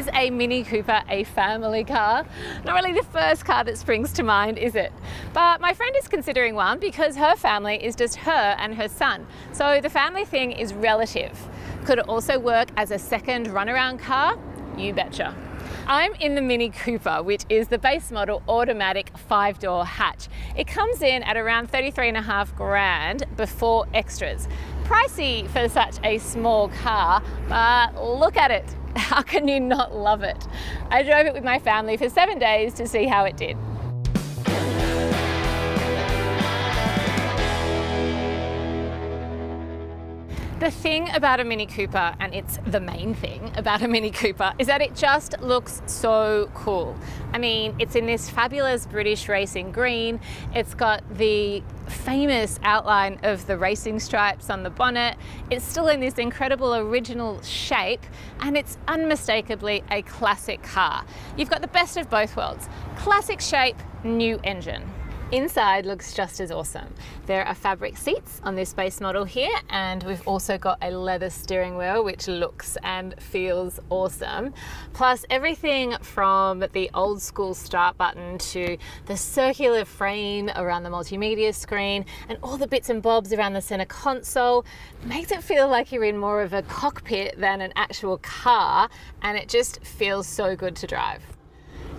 Is a Mini Cooper a family car? Not really the first car that springs to mind, is it? But my friend is considering one because her family is just her and her son. So the family thing is relative. Could it also work as a second runaround car? You betcha. I'm in the Mini Cooper, which is the base model automatic 5-door hatch. It comes in at around 33.5 grand before extras. Pricey for such a small car, but look at it. How can you not love it? I drove it with my family for 7 days to see how it did. The thing about a Mini Cooper, and it's the main thing about a Mini Cooper, is that it just looks so cool. I mean, it's in this fabulous British racing green. It's got the famous outline of the racing stripes on the bonnet. It's still in this incredible original shape, and it's unmistakably a classic car. You've got the best of both worlds. Classic shape, new engine. Inside looks just as awesome. There are fabric seats on this base model here, and we've also got a leather steering wheel which looks and feels awesome. Plus everything from the old school start button to the circular frame around the multimedia screen and all the bits and bobs around the center console makes it feel like you're in more of a cockpit than an actual car, and it just feels so good to drive.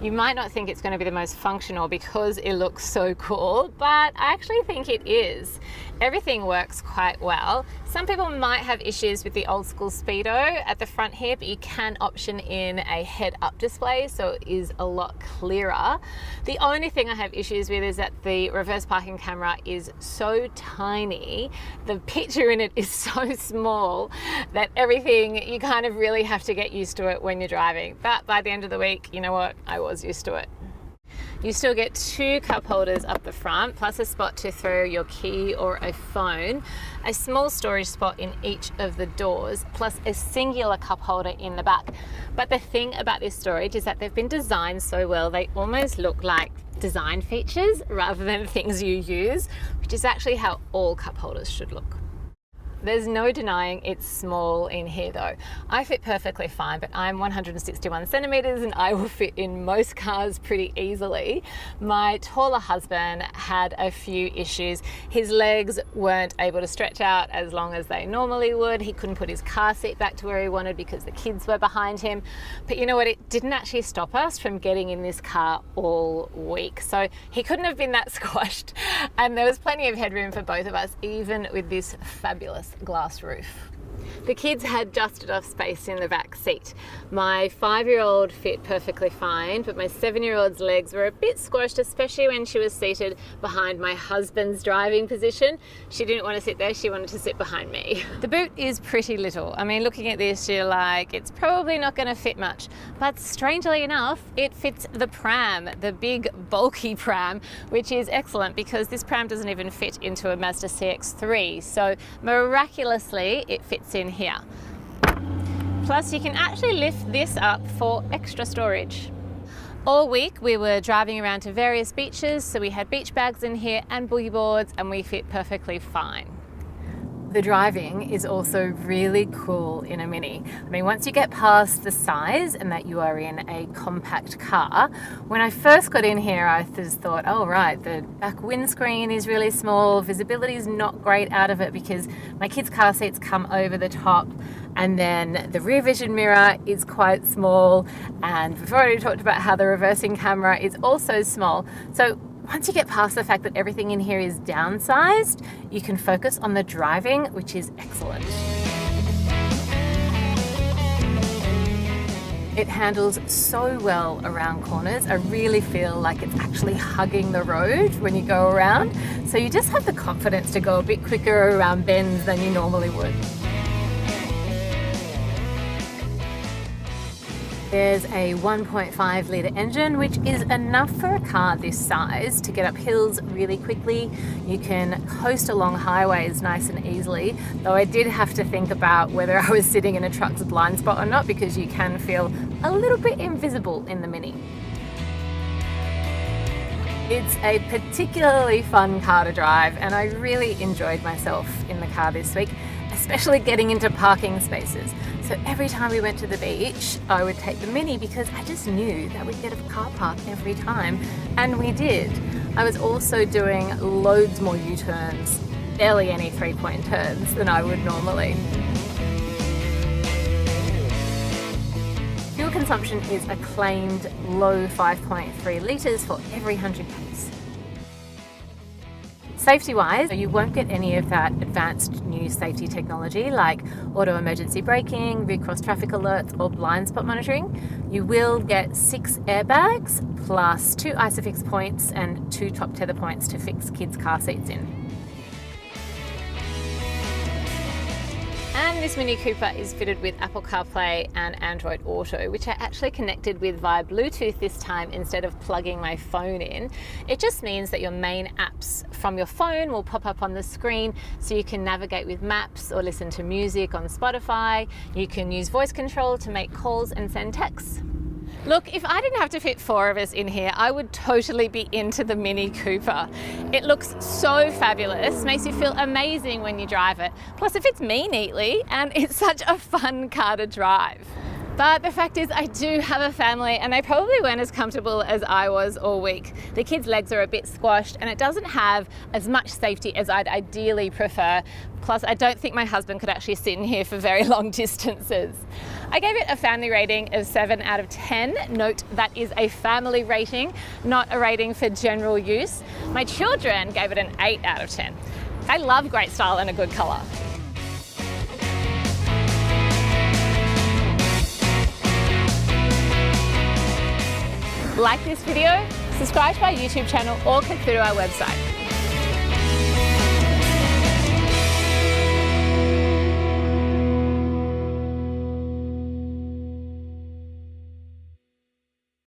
You might not think it's going to be the most functional because it looks so cool, but I actually think it is. Everything works quite well. Some people might have issues with the old school speedo at the front here, but you can option in a head-up display, so it is a lot clearer. The only thing I have issues with is that the reverse parking camera is so tiny. The picture in it is so small that everything, you kind of really have to get used to it when you're driving. But by the end of the week, you know what? I was used to it. You still get 2 cup holders up the front, plus a spot to throw your key or a phone, a small storage spot in each of the doors, plus a singular cup holder in the back. But the thing about this storage is that they've been designed so well, they almost look like design features rather than things you use, which is actually how all cup holders should look. There's no denying it's small in here though. I fit perfectly fine, but I'm 161 centimeters and I will fit in most cars pretty easily. My taller husband had a few issues. His legs weren't able to stretch out as long as they normally would. He couldn't put his car seat back to where he wanted because the kids were behind him. But you know what? It didn't actually stop us from getting in this car all week. So he couldn't have been that squashed. And there was plenty of headroom for both of us, even with this fabulous glass roof. The kids had just enough space in the back seat. My 5-year-old fit perfectly fine, but my 7-year-old's legs were a bit squashed, especially when she was seated behind my husband's driving position. She didn't want to sit there, she wanted to sit behind me. The boot is pretty little. I mean, looking at this, you're like, it's probably not going to fit much. But strangely enough, it fits the pram, the big bulky pram, which is excellent because this pram doesn't even fit into a Mazda CX-3. So miraculously, it fits in here. Plus you can actually lift this up for extra storage. All week we were driving around to various beaches, so we had beach bags in here and boogie boards, and we fit perfectly fine. The driving is also really cool in a Mini. I mean, once you get past the size and that you are in a compact car, when I first got in here, I just thought, oh right, the back windscreen is really small, visibility is not great out of it because my kids' car seats come over the top, and then the rear vision mirror is quite small, and we've already talked about how the reversing camera is also small. So once you get past the fact that everything in here is downsized, you can focus on the driving, which is excellent. It handles so well around corners. I really feel like it's actually hugging the road when you go around. So you just have the confidence to go a bit quicker around bends than you normally would. There's a 1.5 litre engine, which is enough for a car this size to get up hills really quickly. You can coast along highways nice and easily, though I did have to think about whether I was sitting in a truck's blind spot or not, because you can feel a little bit invisible in the Mini. It's a particularly fun car to drive, and I really enjoyed myself in the car this week. especially getting into parking spaces. So every time we went to the beach, I would take the Mini because I just knew that we'd get a car park every time, and we did. I was also doing loads more U-turns, barely any 3-point turns than I would normally. Fuel consumption is a claimed low 5.3 litres for every 100 k's. Safety-wise, you won't get any of that advanced new safety technology like auto emergency braking, rear cross traffic alerts or blind spot monitoring. You will get 6 airbags plus 2 ISOFIX points and 2 top tether points to fix kids' car seats in. And this Mini Cooper is fitted with Apple CarPlay and Android Auto, which I actually connected with via Bluetooth this time instead of plugging my phone in. It just means that your main apps from your phone will pop up on the screen, so you can navigate with maps or listen to music on Spotify. You can use voice control to make calls and send texts. Look, if I didn't have to fit 4 of us in here, I would totally be into the Mini Cooper. It looks so fabulous, makes you feel amazing when you drive it. Plus it fits me neatly and it's such a fun car to drive. But the fact is I do have a family and they probably weren't as comfortable as I was all week. The kids' legs are a bit squashed and it doesn't have as much safety as I'd ideally prefer. Plus, I don't think my husband could actually sit in here for very long distances. I gave it a family rating of 7 out of 10. Note that is a family rating, not a rating for general use. My children gave it an 8 out of 10. They love great style and a good colour. Like this video, subscribe to our YouTube channel or click through to our website.